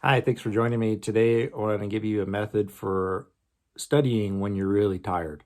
Hi, thanks for joining me. Today, I want to give you a method for studying when you're really tired.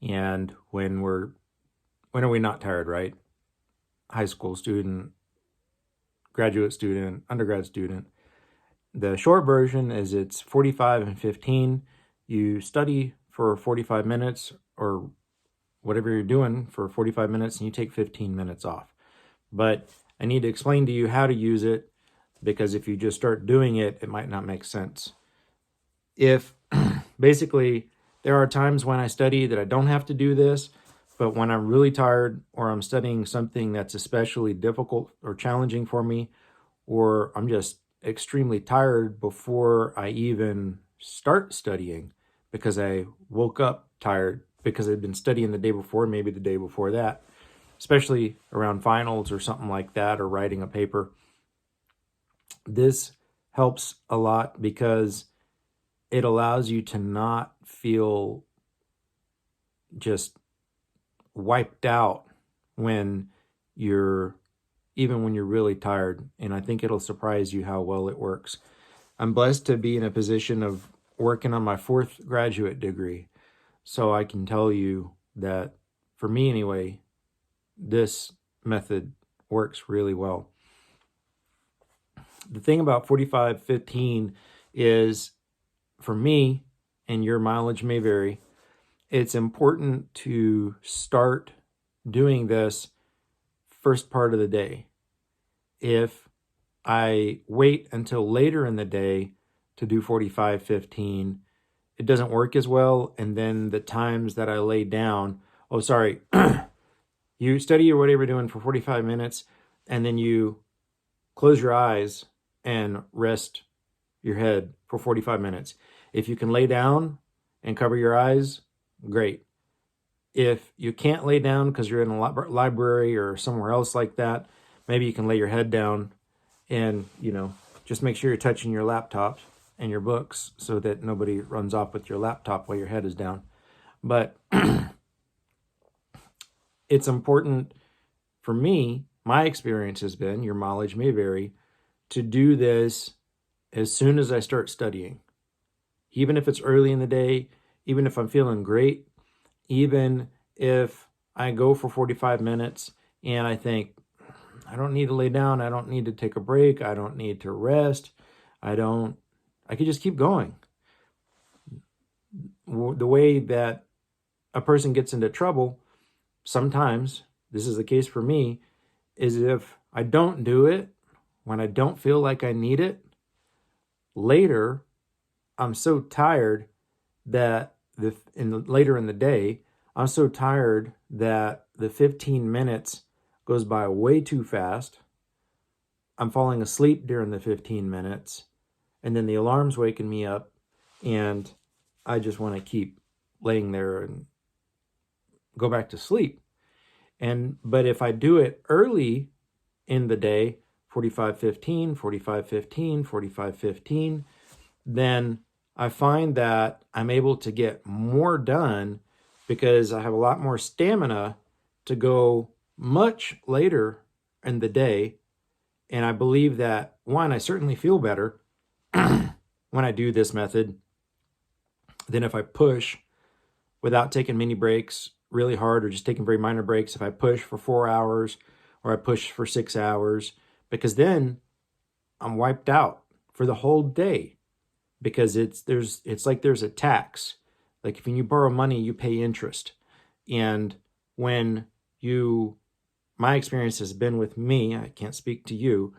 And when are we not tired, right? High school student, graduate student, undergrad student. The short version is it's 45 and 15. You study for 45 minutes or whatever you're doing for 45 minutes and you take 15 minutes off. But I need to explain to you how to use it because if you just start doing it, it might not make sense. If basically there are times when I study that I don't have to do this, but when I'm really tired or I'm studying something that's especially difficult or challenging for me, or I'm just extremely tired before I even start studying because I woke up tired because I'd been studying the day before, maybe the day before that, especially around finals or something like that, or writing a paper. This helps a lot because it allows you to not feel just wiped out when you're even when you're really tired. And I think it'll surprise you how well it works. I'm blessed to be in a position of working on my fourth graduate degree. So I can tell you that for me anyway, this method works really well. The thing about 45-15 is for me, and your mileage may vary, it's important to start doing this first part of the day. If I wait until later in the day to do 45-15, it doesn't work as well. And then the times that I lay down, oh, sorry, you study or whatever you're doing for 45 minutes, and then you close your eyes and rest your head for 45 minutes. If you can lay down and cover your eyes, great. If you can't lay down because you're in a library or somewhere else like that, maybe you can lay your head down and, just make sure you're touching your laptop and your books so that nobody runs off with your laptop while your head is down. But it's important for me, my experience has been, your mileage may vary, to do this as soon as I start studying. Even if it's early in the day, even if I'm feeling great, even if I go for 45 minutes and I think, I don't need to lay down, I don't need to take a break, I don't need to rest, I could just keep going. The way that a person gets into trouble, sometimes, this is the case for me, is if I don't do it when I don't feel like I need it, later I'm so tired that later in the day, I'm so tired that the 15 minutes goes by way too fast. I'm falling asleep during the 15 minutes, and then the alarm's waking me up, and I just want to keep laying there and go back to sleep. But if I do it early in the day, 45-15, 45-15, 45-15, then I find that I'm able to get more done because I have a lot more stamina to go much later in the day. And I believe that, one, I certainly feel better when I do this method than if I push without taking mini breaks really hard or just taking very minor breaks. If I push for 4 hours or I push for 6 hours, because then I'm wiped out for the whole day. Because it's like there's a tax. Like if you borrow money, you pay interest. And when my experience has been with me, I can't speak to you,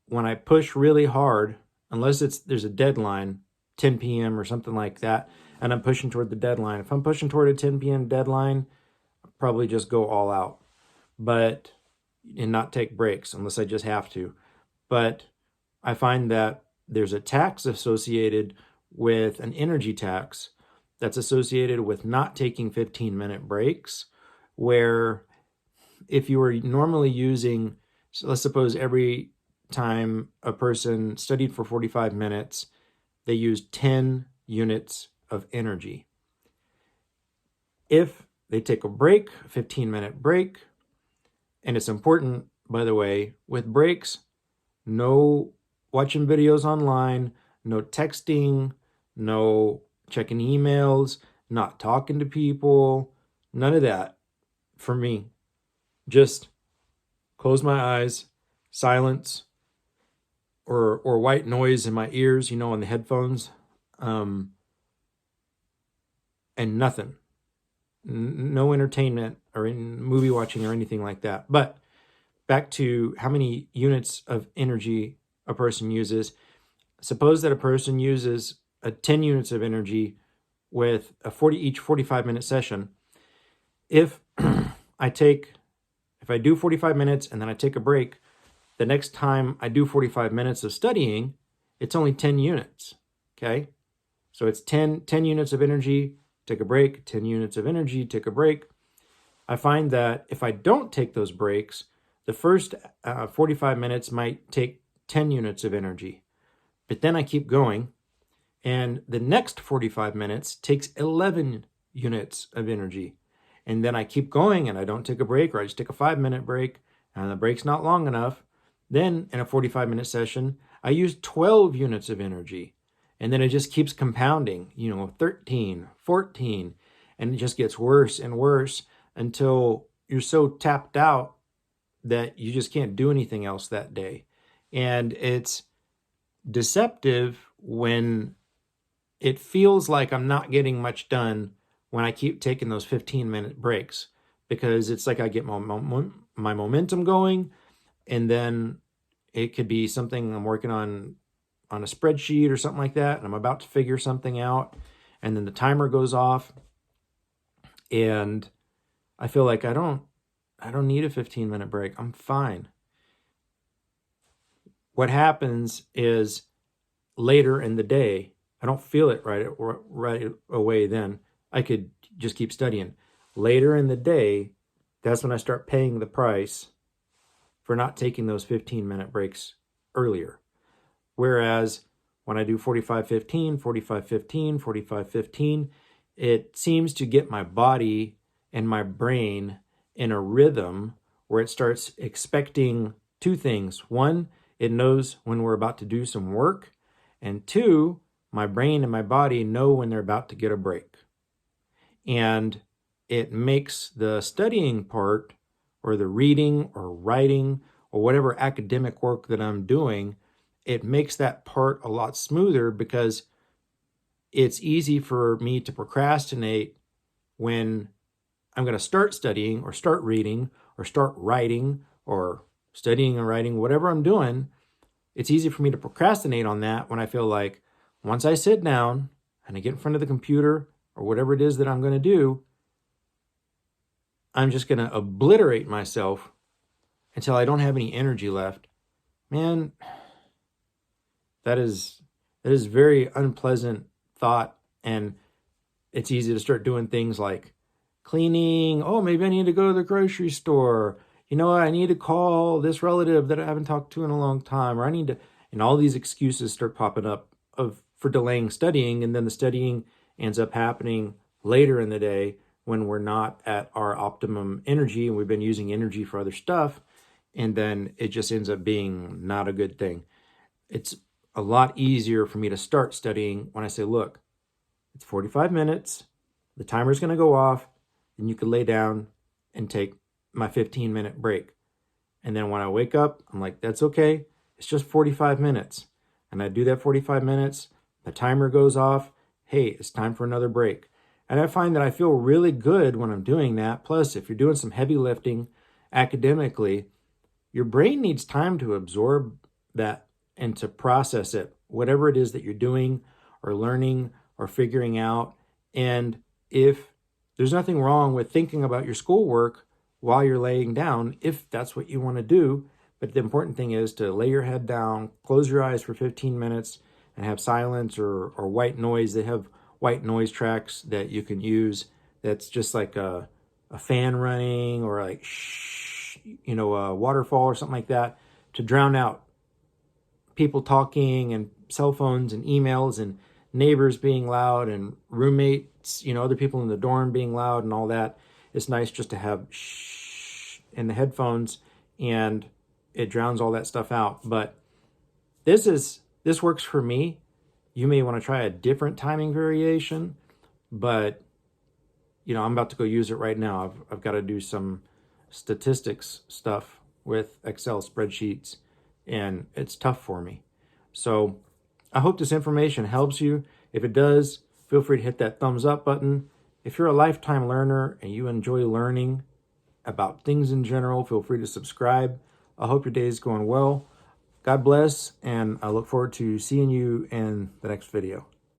when I push really hard, unless there's a deadline, 10 p.m. or something like that, and I'm pushing toward the deadline. If I'm pushing toward a 10 p.m. deadline, I'll probably just go all out, and not take breaks unless I just have to. But I find that there's a tax associated with an energy tax that's associated with not taking 15-minute breaks, where if you were normally using, so let's suppose every time a person studied for 45 minutes, they used 10 units of energy. If they take a break, a 15-minute break, and it's important, by the way, with breaks, no watching videos online, no texting, no checking emails, not talking to people, none of that for me. Just close my eyes, silence, or white noise in my ears, on the headphones, and nothing. No entertainment or in movie watching or anything like that. But back to how many units of energy a person uses. Suppose that a person uses 10 units of energy with each 45-minute session. If I do 45 minutes and then I take a break, the next time I do 45 minutes of studying, it's only 10 units, okay? So it's 10 units of energy, take a break, 10 units of energy, take a break. I find that if I don't take those breaks, the first 45 minutes might take 10 units of energy. But then I keep going, and the next 45 minutes takes 11 units of energy. And then I keep going, and I don't take a break, or I just take a 5-minute break, and the break's not long enough. Then in a 45-minute session, I use 12 units of energy. And then it just keeps compounding, 13, 14, and it just gets worse and worse until you're so tapped out that you just can't do anything else that day. And it's deceptive when it feels like I'm not getting much done when I keep taking those 15-minute breaks, because it's like I get my momentum going, and then it could be something I'm working on a spreadsheet or something like that, and I'm about to figure something out, and then the timer goes off, and I feel like I don't need a 15-minute break. I'm fine. What happens is later in the day, I don't feel it right away then. I could just keep studying. Later in the day, that's when I start paying the price for not taking those 15-minute breaks earlier. Whereas when I do 45-15, 45-15, 45-15, it seems to get my body and my brain in a rhythm where it starts expecting two things. One, it knows when we're about to do some work. And two, my brain and my body know when they're about to get a break. And it makes the studying part, or the reading or writing or whatever academic work that I'm doing, it makes that part a lot smoother, because it's easy for me to procrastinate when I'm going to start studying or start reading or start writing or studying and writing, whatever I'm doing. It's easy for me to procrastinate on that when I feel like once I sit down and I get in front of the computer or whatever it is that I'm going to do, I'm just going to obliterate myself until I don't have any energy left. Man, that is very unpleasant thought, and it's easy to start doing things like cleaning. Oh, maybe I need to go to the grocery store. I need to call this relative that I haven't talked to in a long time, or I need to, and all these excuses start popping up for delaying studying, and then the studying ends up happening later in the day when we're not at our optimum energy and we've been using energy for other stuff, and then it just ends up being not a good thing. It's a lot easier for me to start studying when I say, look, it's 45 minutes, the timer's going to go off, and you can lay down and take my 15-minute break. And then when I wake up, I'm like, that's okay. It's just 45 minutes. And I do that 45 minutes. The timer goes off. Hey, it's time for another break. And I find that I feel really good when I'm doing that. Plus, if you're doing some heavy lifting academically, your brain needs time to absorb that and to process it, whatever it is that you're doing or learning or figuring out. And if there's nothing wrong with thinking about your schoolwork while you're laying down, if that's what you want to do. But the important thing is to lay your head down, close your eyes for 15 minutes, and have silence or white noise. They have white noise tracks that you can use. That's just like a fan running, or like a waterfall or something like that, to drown out people talking and cell phones and emails and neighbors being loud and roommates, other people in the dorm being loud and all that. It's nice just to have in the headphones, and it drowns all that stuff out. But This works for me. You may want to try a different timing variation, but I'm about to go use it right now. I've got to do some statistics stuff with Excel spreadsheets, and it's tough for me. So I hope this information helps you. If it does, feel free to hit that thumbs up button. If you're a lifetime learner and you enjoy learning about things in general, feel free to subscribe. I hope your day is going well. God bless, and I look forward to seeing you in the next video.